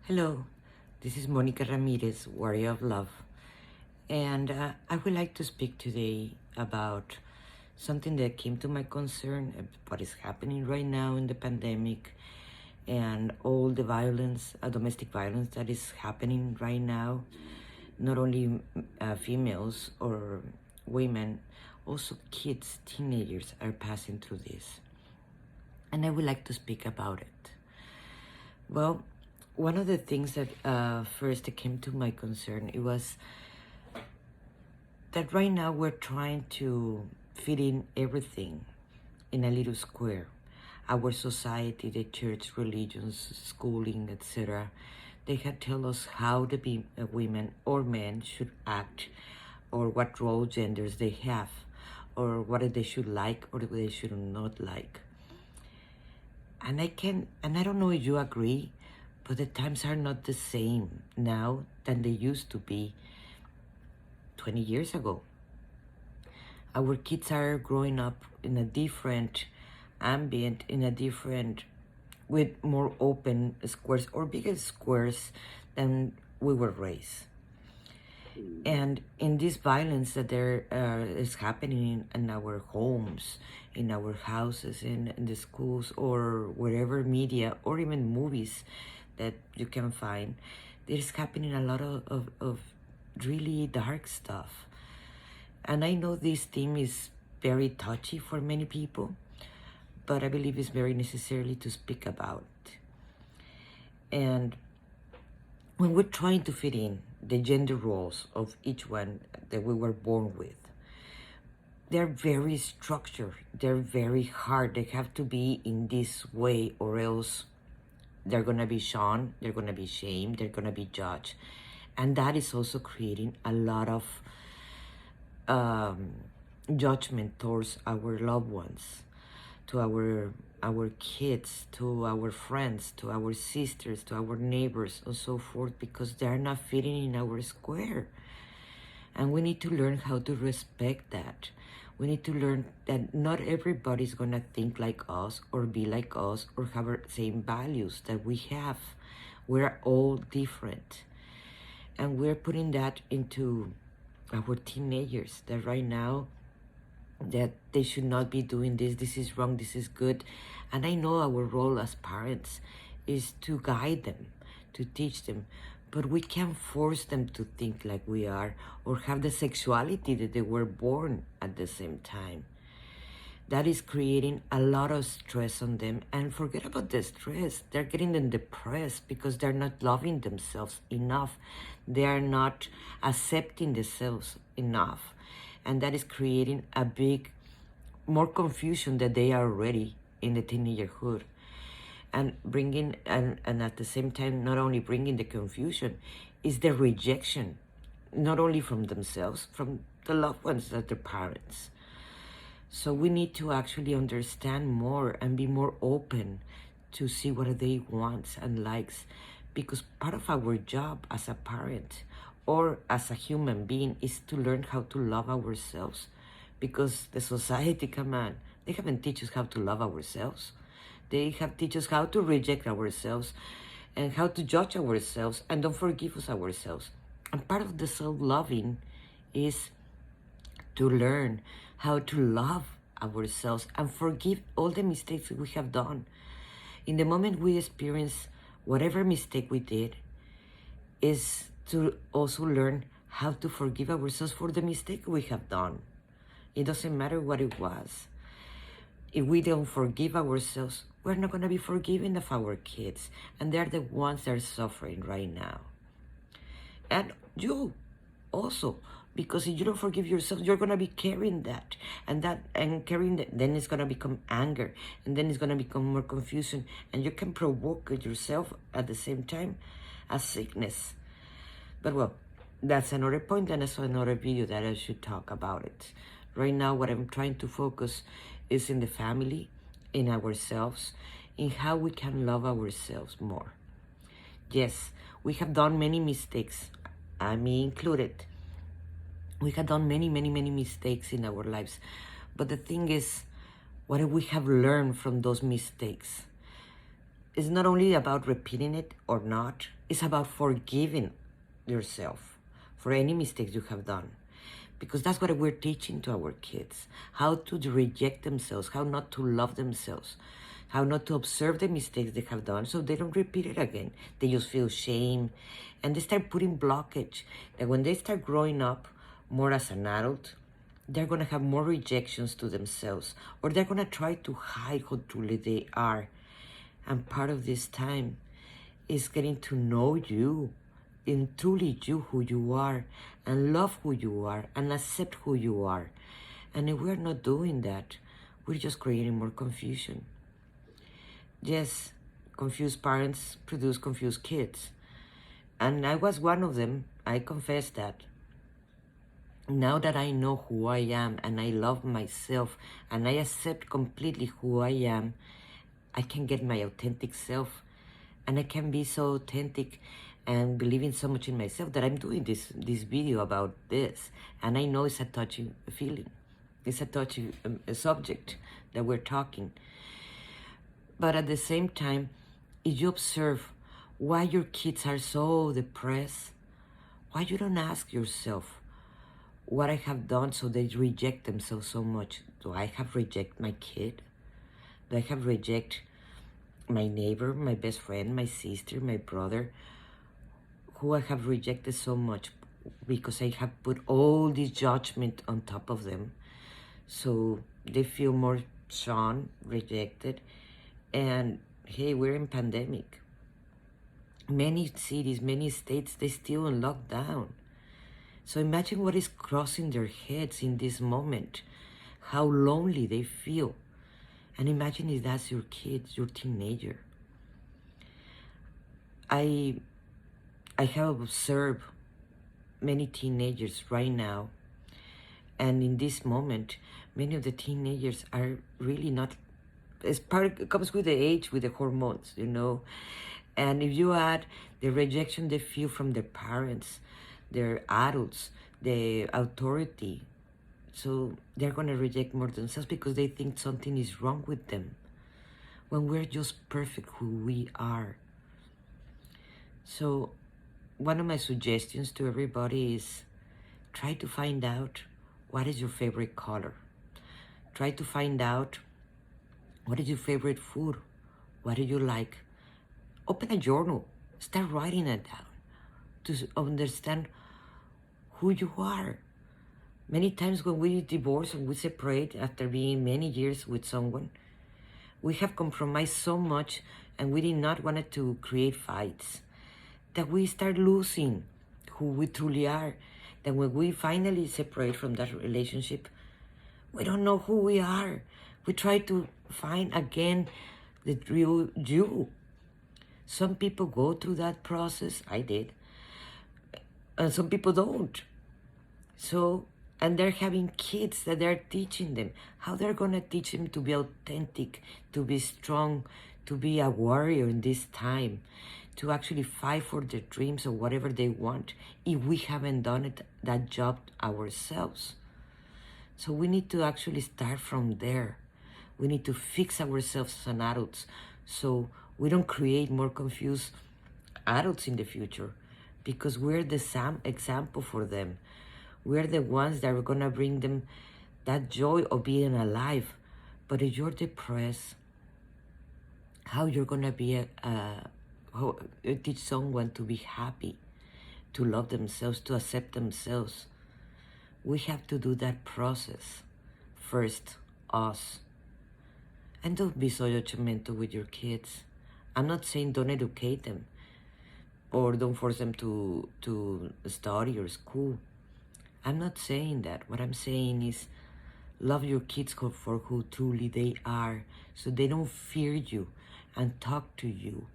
Hello, this is Monica Ramirez, Warrior of Love, and I would like to speak today about something that came to my concern, what is happening right now in the pandemic and all the violence, domestic violence that is happening right now, not only females or women, also kids, teenagers are passing through this. And I would like to speak about it. Well, one of the things that first came to my concern, it was that right now we're trying to fit in everything in a little square. Our society, the church, religions, schooling, etc., they had tell us how the women or men should act, or what role genders they have, or what they should like or what they should not like. And I don't know if you agree, but the times are not the same now than they used to be 20 years ago. Our kids are growing up in a different ambient, with more open squares or bigger squares than we were raised. And in this violence that there is happening in our homes, in our houses, in the schools, or wherever media, or even movies that you can find, there's happening a lot of really dark stuff. And I know this theme is very touchy for many people, but I believe it's very necessary to speak about. And when we're trying to fit in the gender roles of each one that we were born with, they're very structured, they're very hard, they have to be in this way or else they're gonna be shunned, they're gonna be shamed, they're gonna be judged. And that is also creating a lot of judgment towards our loved ones, to our kids, to our friends, to our sisters, to our neighbors, and so forth, because they're not fitting in our square. And we need to learn how to respect that. We need to learn that not everybody's gonna think like us or be like us or have the same values that we have. We're all different. And we're putting that into our teenagers, that right now, that they should not be doing this is wrong, this is good. And I know our role as parents is to guide them, to teach them, but we can't force them to think like we are or have the sexuality that they were born at the same time. That is creating a lot of stress on them. And forget about the stress, they're getting them depressed because they're not loving themselves enough. They are not accepting themselves enough. And that is creating a big, more confusion that they are already in the teenagerhood. And bringing, and at the same time, not only bringing the confusion, is the rejection, not only from themselves, from the loved ones, that their parents. So we need to actually understand more and be more open to see what they want and likes, because part of our job as a parent or as a human being is to learn how to love ourselves, because the society, come on, they haven't teach us how to love ourselves. They have teach us how to reject ourselves and how to judge ourselves and don't forgive us ourselves. And part of the self-loving is to learn how to love ourselves and forgive all the mistakes we have done. In the moment we experience whatever mistake we did, is to also learn how to forgive ourselves for the mistake we have done. It doesn't matter what it was. If we don't forgive ourselves, we're not going to be forgiving of our kids. And they're the ones that are suffering right now. And you also, because if you don't forgive yourself, you're going to be carrying that. And carrying that, then it's going to become anger. And then it's going to become more confusion. And you can provoke it yourself at the same time as sickness. But well, that's another point, and that's another video that I should talk about it. Right now, what I'm trying to focus is in the family, in ourselves, in how we can love ourselves more. Yes, we have done many mistakes, me included. We have done many mistakes in our lives. But the thing is, what we have learned from those mistakes? it's not only about repeating it or not, it's about forgiving yourself for any mistakes you have done. Because that's what we're teaching to our kids, how to reject themselves, how not to love themselves, how not to observe the mistakes they have done so they don't repeat it again. They just feel shame and they start putting blockage. That when they start growing up more as an adult, they're going to have more rejections to themselves, or they're going to try to hide who truly they are. And part of this time is getting to know you and truly you, who you are, and love who you are, and accept who you are. And if we're not doing that, we're just creating more confusion. Yes, confused parents produce confused kids. And I was one of them. I confess that. Now that I know who I am and I love myself and I accept completely who I am, I can get my authentic self, and I can be so authentic and believing so much in myself that I'm doing this video about this. And I know it's a touchy feeling. It's a touchy subject that we're talking. But at the same time, if you observe why your kids are so depressed, why you don't ask yourself what I have done so they reject themselves so much? Do I have reject my kid? Do I have reject my neighbor, my best friend, my sister, my brother, who I have rejected so much because I have put all this judgment on top of them? So they feel more shunned, rejected. And hey, we're in pandemic. Many cities, many states, they still in lockdown. So imagine what is crossing their heads in this moment, how lonely they feel. And imagine if that's your kid, your teenager. I have observed many teenagers right now, and in this moment, many of the teenagers are really not, it comes with the age, with the hormones, you know. And if you add the rejection they feel from their parents, their adults, the authority, so they're going to reject more themselves because they think something is wrong with them, when we're just perfect who we are. So one of my suggestions to everybody is try to find out what is your favorite color. Try to find out what is your favorite food. What do you like? Open a journal. Start writing it down to understand who you are. Many times when we divorce and we separate after being many years with someone, we have compromised so much and we did not want to create fights, that we start losing who we truly are. That when we finally separate from that relationship, we don't know who we are. We try to find again the real you. Some people go through that process. I did. And some people don't. So, and they're having kids that they're teaching them how they're going to teach them to be authentic, to be strong, to be a warrior in this time, to actually fight for their dreams or whatever they want, if we haven't done that job ourselves. So we need to actually start from there. We need to fix ourselves as adults so we don't create more confused adults in the future, because we're the example for them. We're the ones that are going to bring them that joy of being alive. But if you're depressed, how you're going to be teach someone to be happy, to love themselves, to accept themselves? We have to do that process first, us. And don't be so judgmental with your kids. I'm not saying don't educate them or don't force them to study or school. I'm not saying that. What I'm saying is love your kids for who truly they are, so they don't fear you and talk to you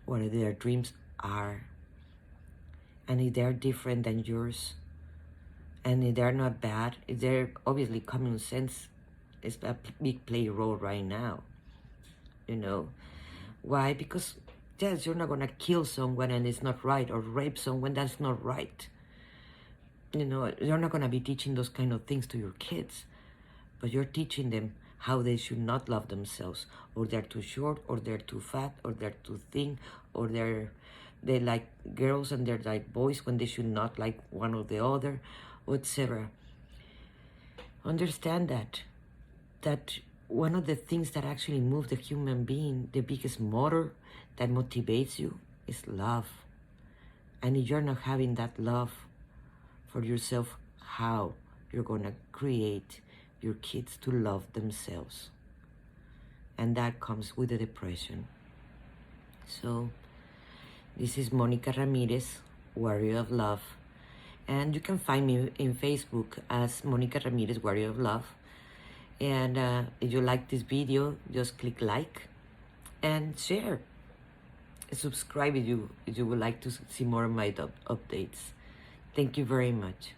what their dreams are. And if they're different than yours, and if they're not bad, if they're obviously common sense is a big play role right now. You know why? Because yes, you're not gonna kill someone and it's not right, or rape someone that's not right. You know, you're not gonna be teaching those kind of things to your kids, but you're teaching them how they should not love themselves, or they're too short, or they're too fat, or they're too thin, or they like girls and they're like boys when they should not like one or the other, etc. Understand that one of the things that actually move the human being, the biggest motor that motivates you, is love. And if you're not having that love for yourself, how you're gonna create your kids to love themselves? And that comes with the depression. So this is Monica Ramirez, Warrior of Love. And you can find me in Facebook as Monica Ramirez, Warrior of Love. And if you like this video, just click like and share. Subscribe if you would like to see more of my updates. Thank you very much.